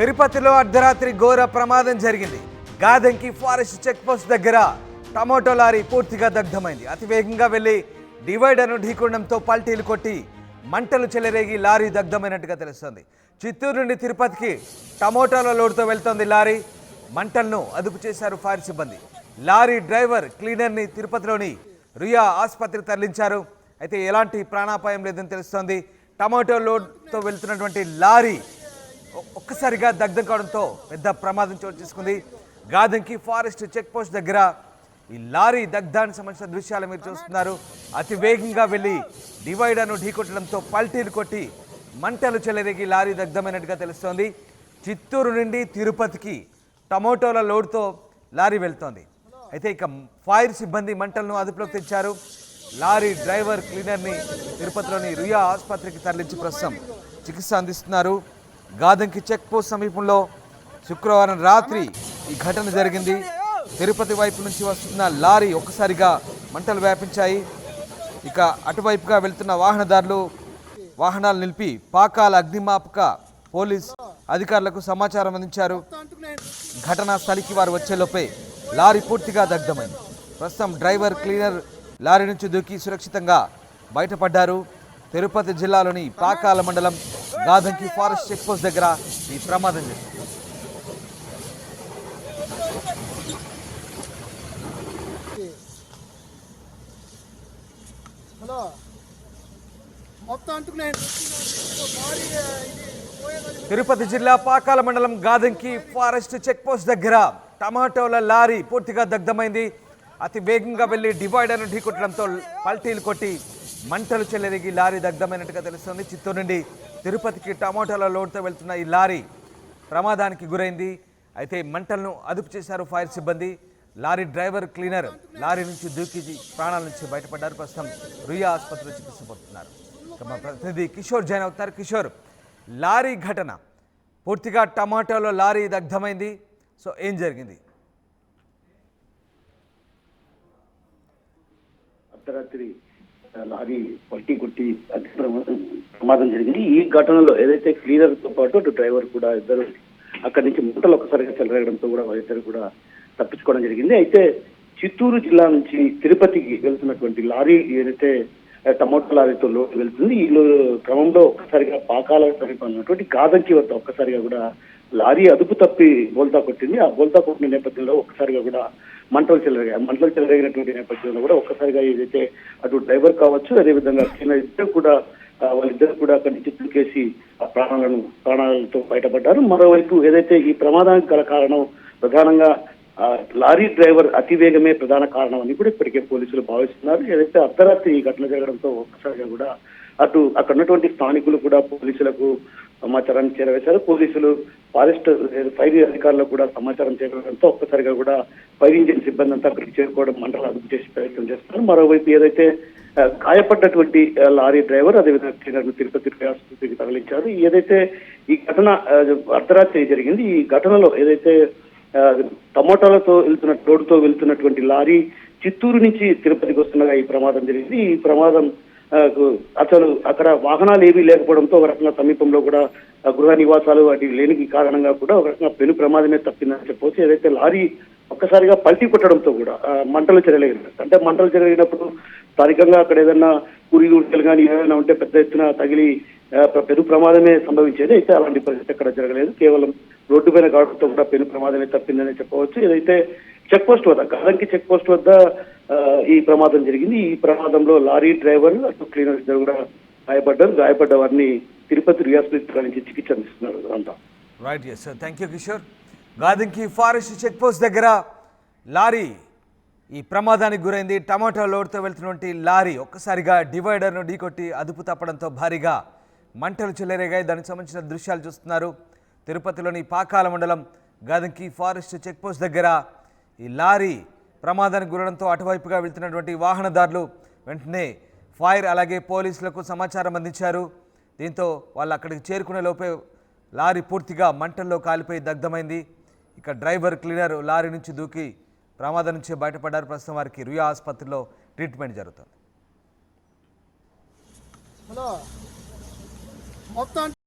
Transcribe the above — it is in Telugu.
తిరుపతిలో అర్ధరాత్రి ఘోర ప్రమాదం జరిగింది. గాదంకి ఫారెస్ట్ చెక్ పోస్ట్ దగ్గర టమాటో లారీ పూర్తిగా దగ్ధమైంది. అతివేగంగా వెళ్లి డివైడర్ను ఢీకొనడంతో పల్టీలు కొట్టి మంటలు చెలరేగి లారీ దగ్ధమైనట్టుగా తెలుస్తోంది. చిత్తూరు నుండి తిరుపతికి టమోటాల లోడుతో వెళ్తోంది లారీ. మంటలను అదుపు చేశారు ఫైర్ సిబ్బంది. లారీ డ్రైవర్ క్లీనర్ని తిరుపతిలోని రుయా ఆసుపత్రికి తరలించారు. అయితే ఎలాంటి ప్రాణాపాయం లేదని తెలుస్తోంది. టమాటో లోడ్తో వెళ్తున్నటువంటి లారీ ఒక్కసారిగా దగ్ధం కావడంతో పెద్ద ప్రమాదం చోటు చేసుకుంది. గాదంకి ఫారెస్ట్ చెక్ పోస్ట్ దగ్గర ఈ లారీ దగ్ధానికి సంబంధించిన దృశ్యాలు మీరు చూస్తున్నారు. అతి వేగంగా వెళ్ళి డివైడర్ను ఢీకొట్టడంతో పల్టీలు కొట్టి మంటలు చెలరేగి లారీ దగ్ధమైనట్టుగా తెలుస్తోంది. చిత్తూరు నుండి తిరుపతికి టమోటోల లోడ్తో లారీ వెళ్తోంది. అయితే ఇక ఫైర్ సిబ్బంది మంటలను అదుపులోకి తెచ్చారు. లారీ డ్రైవర్ క్లీనర్ని తిరుపతిలోని రుయా ఆసుపత్రికి తరలించి ప్రస్తుతం చికిత్స అందిస్తున్నారు. గాదంకి చెక్ పోస్ట్ సమీపంలో శుక్రవారం రాత్రి ఈ ఘటన జరిగింది. తిరుపతి వైపు నుంచి వస్తున్న లారీ ఒక్కసారిగా మంటలు వ్యాపించాయి. ఇక అటువైపుగా వెళ్తున్న వాహనాలు నిలిపి పాకాల అగ్నిమాపక పోలీస్ అధికారులకు సమాచారం అందించారు. ఘటనా స్థలికి వారు వచ్చేలోపే లారీ పూర్తిగా దగ్ధమైంది. ప్రస్తుతం డ్రైవర్ క్లీనర్ లారీ నుంచి దూకి సురక్షితంగా బయటపడ్డారు. తిరుపతి జిల్లాలోని పాకాల మండలం గాదంకి ఫారెస్ట్ చెక్ పోస్ట్ దగ్గర ఈ ప్రమాదం జరిగింది. తిరుపతి జిల్లా పాకాల మండలం గాదంకి ఫారెస్ట్ చెక్ పోస్ట్ దగ్గర టమాటోల లారీ పూర్తిగా దగ్ధమైంది. అతి వేగంగా వెళ్లి డివైడర్ను ఢీకొట్టడంతో పల్టీలు కొట్టి మంటలు చెలరేగి లారీ దగ్ధమైనట్టుగా తెలుస్తోంది. చిత్తూరు నుండి తిరుపతికి టమాటోల లోడ్తో వెళ్తున్న ఈ లారీ ప్రమాదానికి గురైంది. అయితే మంటలను అదుపు చేశారు ఫైర్ సిబ్బంది. లారీ డ్రైవర్ క్లీనర్ లారీ నుంచి దూకి ప్రాణాల నుంచి బయటపడ్డారు. ప్రస్తుతం రుయా ఆసుపత్రిలో చికిత్స పొందుతున్నారు. మా ప్రతినిధి కిషోర్ జాయిన్ అవుతున్నారు. కిషోర్, లారీ ఘటన పూర్తిగా టమాటోలో లారీ దగ్ధమైంది. సో ఏం జరిగింది? అర్ధరాత్రి లారీ పల్టీ కొట్టి ప్రమాదం జరిగింది. ఈ ఘటనలో ఏదైతే క్లీనర్ తో పాటు అటు డ్రైవర్ కూడా ఇద్దరు అక్కడి నుంచి మంటలు ఒక్కసారిగా చెలరేగడంతో కూడా వారిద్దరు కూడా తప్పించుకోవడం జరిగింది. అయితే చిత్తూరు జిల్లా నుంచి తిరుపతికి వెళ్తున్నటువంటి లారీ ఏదైతే టమోటా లారీతో లోటు వెళ్తుంది, ఈ క్రమంలో ఒక్కసారిగా పాకాల సమీపంలో ఉన్నటువంటి గాదంకి వద్ద ఒక్కసారిగా కూడా లారీ అదుపు తప్పి బోల్తా కొట్టింది. ఆ బోల్తా కొట్టిన నేపథ్యంలో ఒక్కసారిగా కూడా మంటలు చెలరేగినటువంటి నేపథ్యంలో కూడా ఒక్కసారిగా ఏదైతే అటు డ్రైవర్ కావచ్చు, అదేవిధంగా వాళ్ళిద్దరు కూడా అక్కడి నుంచి దూకేసి ఆ ప్రాణాలతో బయటపడ్డారు. మరోవైపు ఏదైతే ఈ ప్రమాదానికి గల కారణం ప్రధానంగా లారీ డ్రైవర్ అతివేగమే ప్రధాన కారణం అని కూడా ఇప్పటికే పోలీసులు భావిస్తున్నారు. ఏదైతే అర్ధరాత్రి ఈ ఘటన జరగడంతో ఒక్కసారిగా కూడా అటు అక్కడ ఉన్నటువంటి స్థానికులు కూడా పోలీసులకు సమాచారాన్ని చేరవేశారు. పోలీసులు ఫారెస్ట్ ఫైర్ అధికారులకు కూడా సమాచారం చేరడంతో ఒక్కసారిగా కూడా ఫైర్ ఇంజిన్ సిబ్బంది అంతా అక్కడికి చేరుకోవడం, మంటలు అదుపు చేసి ప్రయత్నం చేస్తున్నారు. మరోవైపు ఏదైతే గాయపడ్డటువంటి లారీ డ్రైవర్ అదేవిధంగా క్లీనర్ తిరుపతి ఆసుపత్రికి తరలించారు. ఏదైతే ఈ ఘటన అర్ధరాత్రి జరిగింది, ఈ ఘటనలో ఏదైతే టమోటాలతో రోడ్డుతో వెళ్తున్నటువంటి లారీ చిత్తూరు నుంచి తిరుపతికి వస్తుండగా ఈ ప్రమాదం జరిగింది. ఈ ప్రమాదం అసలు అక్కడ వాహనాలు ఏమీ లేకపోవడంతో ఒక రకంగా సమీపంలో కూడా గృహ నివాసాలు వాటి లేని కారణంగా కూడా ఒక రకంగా పెను ప్రమాదమే తప్పిందని చెప్పవచ్చు. ఏదైతే లారీ ఒక్కసారిగా పల్టీ కొట్టడంతో కూడా మంటలు చెలరేగినట్టు, అంటే మంటలు చెలరేగినప్పుడు స్థానికంగా అక్కడ ఏదైనా గుంటలు కానీ ఏదైనా ఉంటే పెద్ద ఎత్తున తగిలి పెను ప్రమాదమే సంభవించేది. అయితే అలాంటి పరిస్థితి ఎక్కడ జరగలేదు. కేవలం రోడ్డు పైన కావడంతో కూడా పెను ప్రమాదమే తప్పిందని చెప్పవచ్చు. ఏదైతే చెక్ పోస్ట్ వద్ద గాదంకి చెక్ పోస్ట్ వద్ద ఈ ప్రమాదం జరిగింది. ఈ ప్రమాదంలో లారీ డ్రైవర్ అటు క్లీనర్ ఇద్దరు కూడా గాయపడ్డ వారిని తిరుపతి రియాస్పత్రి నుంచి చికిత్స అందిస్తున్నారు. అంతా right. Yes sir, thank you Kishore. Gadanki forest check post దగ్గర లారీ ఈ ప్రమాదానికి గురైంది. టమాటో లోడ్తో వెళ్తున్నటువంటి లారీ ఒక్కసారిగా డివైడర్ను ఢీకొట్టి అదుపు తప్పడంతో భారీగా మంటలు చెలరేగాయి. దానికి సంబంధించిన దృశ్యాలు చూస్తున్నారు. తిరుపతిలోని పాకాల మండలం గాదంకి ఫారెస్ట్ చెక్ పోస్ట్ దగ్గర ఈ లారీ ప్రమాదానికి గురడంతో అటువైపుగా వెళ్తున్నటువంటి వాహనదారులు వెంటనే ఫైర్ అలాగే పోలీసులకు సమాచారం అందించారు. దీంతో వాళ్ళు అక్కడికి చేరుకునే లోపే లారీ పూర్తిగా మంటల్లో కాలిపోయి దగ్ధమైంది. ఇక డ్రైవర్ క్లీనర్ లారీ నుంచి దూకి ప్రమాదం నుంచి బయటపడ్డారు. ప్రస్తుతం వారికి రుయా ఆసుపత్రిలో ట్రీట్మెంట్ జరుగుతుంది.